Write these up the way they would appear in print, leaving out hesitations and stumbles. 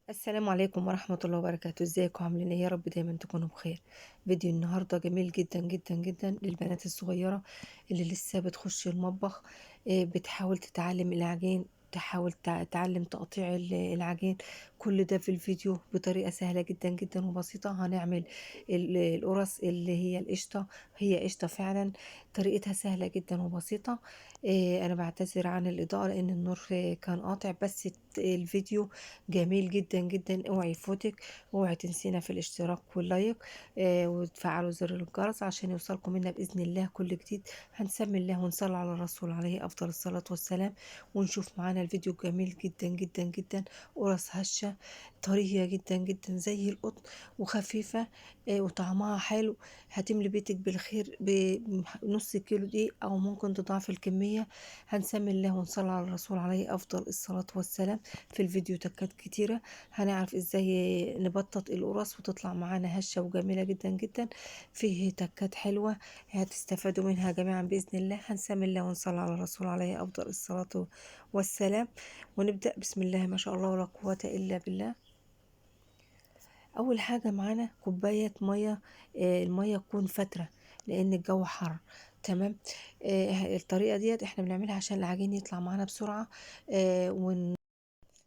السلام عليكم ورحمة الله وبركاته. ازيكم عاملين ايه؟ يا رب دايما تكونوا بخير. فيديو النهاردة جميل جدا جدا جدا للبنات الصغيرة اللي لسه بتخش المطبخ، بتحاول تتعلم العجين، تحاول تعلم تقطيع العجين. كل ده في الفيديو بطريقة سهلة جدا جدا وبسيطة. هنعمل القرص اللي هي القشطة. هي قشطة فعلا، طريقتها سهلة جدا وبسيطة. انا بعتذر عن الإضاءة لأن النور كان قاطع، بس الفيديو جميل جدا جدا. اوعي يفوتك، اوعي تنسينا في الاشتراك واللايك، وتفعلوا زر الجرس عشان يوصلكم منا بإذن الله كل جديد. هنسمي الله ونصلي على الرسول عليه أفضل الصلاة والسلام، ونشوف معانا الفيديو جميل جدا جدا جدا. قرص هشة طرية جدا جدا زي القطن، وخفيفة، وطعمها حلو. هتملي بيتك بالخير بنص كيلو دقيق أو ممكن تضاعف الكمية. هنسمي الله ونصلي على الرسول عليه أفضل الصلاة والسلام. في الفيديو تكات كتيرة، هنعرف ازاي نبطط القرص وتطلع معانا هشة وجميلة جدا جدا. فيه تكات حلوة هتستفادوا منها جميعا بإذن الله. هنسمي الله ونصلي على الرسول عليه أفضل الصلاة والسلام، ونبدأ. بسم الله ما شاء الله ولا قوة إلا بالله. أول حاجة معانا كوباية مية، المية تكون فترة لأن الجو حر. تمام. الطريقة ديت احنا بنعملها عشان العجين يطلع معانا بسرعة،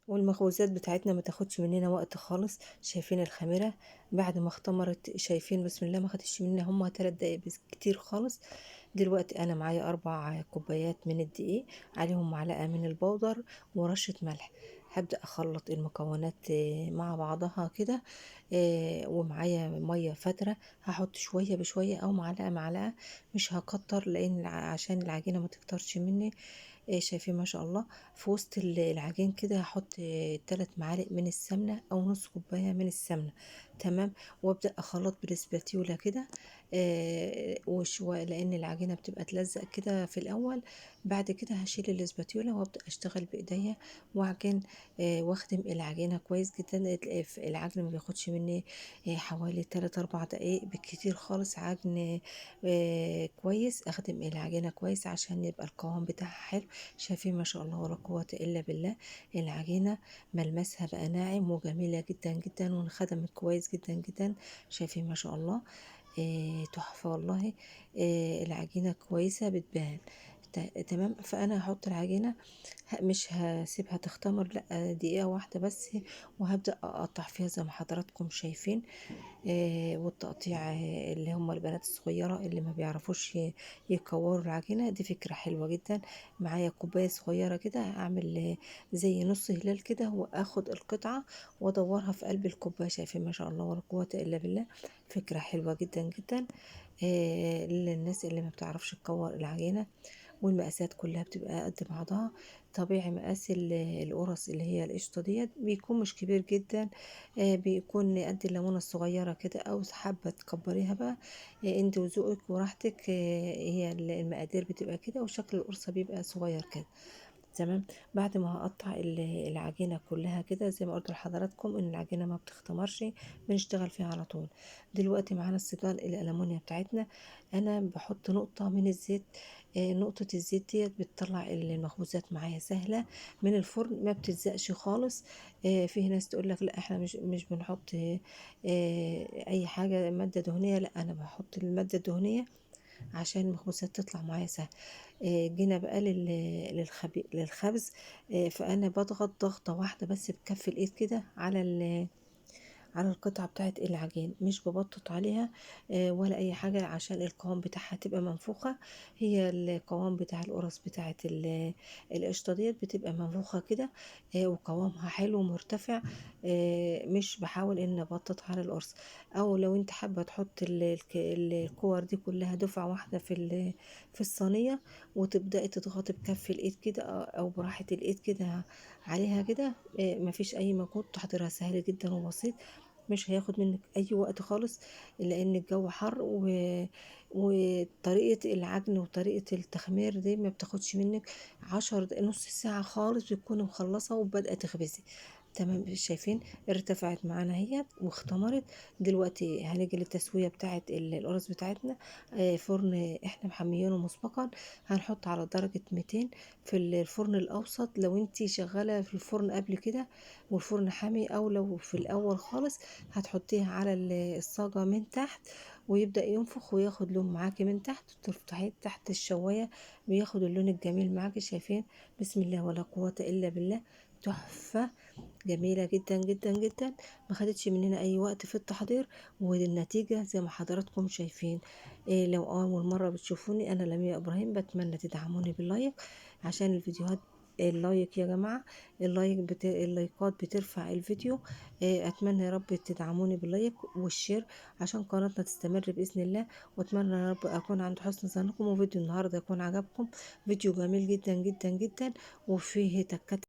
والمخبوزات بتاعتنا ما تاخدش مننا وقت خالص. شايفين الخميرة بعد ما اختمرت؟ شايفين؟ بسم الله، ما خدتش مننا هما 3 دقايق بس، كتير خالص. دلوقتي انا معايا 4 كوبايات من الدقيق، عليهم معلقة من البودر ورشة ملح. هبدأ أخلط المكونات مع بعضها كده. ومعايا مية فترة، هحط شوية بشوية أو معلقة معلقة، مش هكتر لأن عشان العجينة ما تكترش مني. شايفين ما شاء الله؟ في وسط العجين كده هحط 3 معالق من السمنة أو نص كوباية من السمنة. تمام. وابدأ أخلط بالسباتيولا كده، وشوية لأن العجينة بتبقى تلزق كده في الأول. بعد كده هشيل الاسباتيولا وابدأ أشتغل بإيديا وأعجن، واخدم العجينة كويس جدا. العجن ما بياخدش مني حوالي 3 4 دقايق بالكتير خالص. عجن كويس، أخدم العجينة كويس عشان يبقى القوام بتاعها حلو. شايفين ما شاء الله ولا قوة إلا بالله؟ العجينة ملمسها بقى ناعم وجميلة جدا جدا وانخدمت كويس جدا جدا. شايفين ما شاء الله؟ تحفة والله. العجينة كويسة بتبان. تمام. فأنا هحط العجينة، مش هسيبها تختمر، لا، دقيقة واحدة بس، وهبدأ أقطع فيها زي ما حضراتكم شايفين. والتقطيع، اللي هم البنات الصغيرة اللي ما بيعرفوش يكوروا العجينة، دي فكرة حلوة جدا. معايا كوباية صغيرة كده، أعمل زي نص هلال كده، وأخد القطعة وأدورها في قلب الكوباية. شايفين ما شاء الله ولا قوة إلا بالله؟ فكرة حلوة جدا جدا للناس اللي ما بتعرفش تكور العجينة. والمقاسات كلها بتبقى قد بعضها. طبيعي مقاس القرص اللي هي القشطة ديت بيكون مش كبير جدا، بيكون قد الليمونة الصغيرة كده، أو حابة تكبريها بقى انت وذوقك وراحتك. هي المقادير بتبقى كده، وشكل القرصة بيبقى صغير كده. تمام. بعد ما هقطع العجينة كلها كده، زي ما قلت لحضراتكم ان العجينة ما بتختمرش، بنشتغل فيها على طول. دلوقتي معانا الصيدان الألمونيا بتاعتنا. انا بحط نقطة من الزيت. نقطة الزيت ديت بتطلع المخبوزات معايا سهلة من الفرن، ما بتلزقش خالص. فيه ناس تقول لك لا احنا مش بنحط اي حاجة مادة دهنية. لا، انا بحط المادة الدهنية عشان المخبوزات تطلع معايا سهل. جينا بقى للخبز. فانا بضغط ضغطه واحده بس بكف الايد كده على القطعة بتاعت العجين، مش ببطط عليها ولا اي حاجة عشان القوام بتاعها تبقى منفوخة. هي القوام بتاع القرص بتاعت القشطة ديت بتبقى منفوخة كده، وقوامها حلو ومرتفع. مش بحاول ان ابطط على القرص. او لو انت حابة تحط الكور دي كلها دفعة واحدة في الصينية، وتبدأي تضغطي بكف الايد كده او براحة الايد كده عليها كده. مفيش اي مجهود، تحضيرها سهل جدا وبسيط، مش هياخد منك اي وقت خالص، لان الجو حر وطريقة العجن وطريقة التخمير دي ما بتاخدش منك 10 دقايق، نص ساعة خالص، بتكوني مخلصة وبدأت تخبزي. تمام شايفين ارتفعت معانا اهيت واختمرت. دلوقتي هنيجي للتسويه بتاعه القرص بتاعتنا. فرن احنا محميينه مسبقا، هنحط على درجه 200 في الفرن الاوسط. لو انتي شغاله في الفرن قبل كده والفرن حامي، او لو في الاول خالص هتحطيها على الصاجه من تحت، ويبدأ ينفخ وياخد لون معاكي من تحت، تفتحيه تحت الشوايه بياخد اللون الجميل معاكي. شايفين؟ بسم الله ولا قوه الا بالله، تحفه، جميلة جدا جدا جدا. ما خدتش مننا اي وقت في التحضير، والنتيجة زي ما حضراتكم شايفين. إيه لو اول مرة بتشوفوني، انا لمياء ابراهيم، بتمنى تدعموني باللايك عشان الفيديوهات. اللايك يا جماعة، اللايكات بترفع الفيديو. إيه اتمنى يا رب تدعموني باللايك والشير عشان قناتنا تستمر بإذن الله. واتمنى يا رب اكون عند حسن ظنكم، وفيديو النهاردة يكون عجبكم. فيديو جميل جدا جدا جدا، وفيه تكات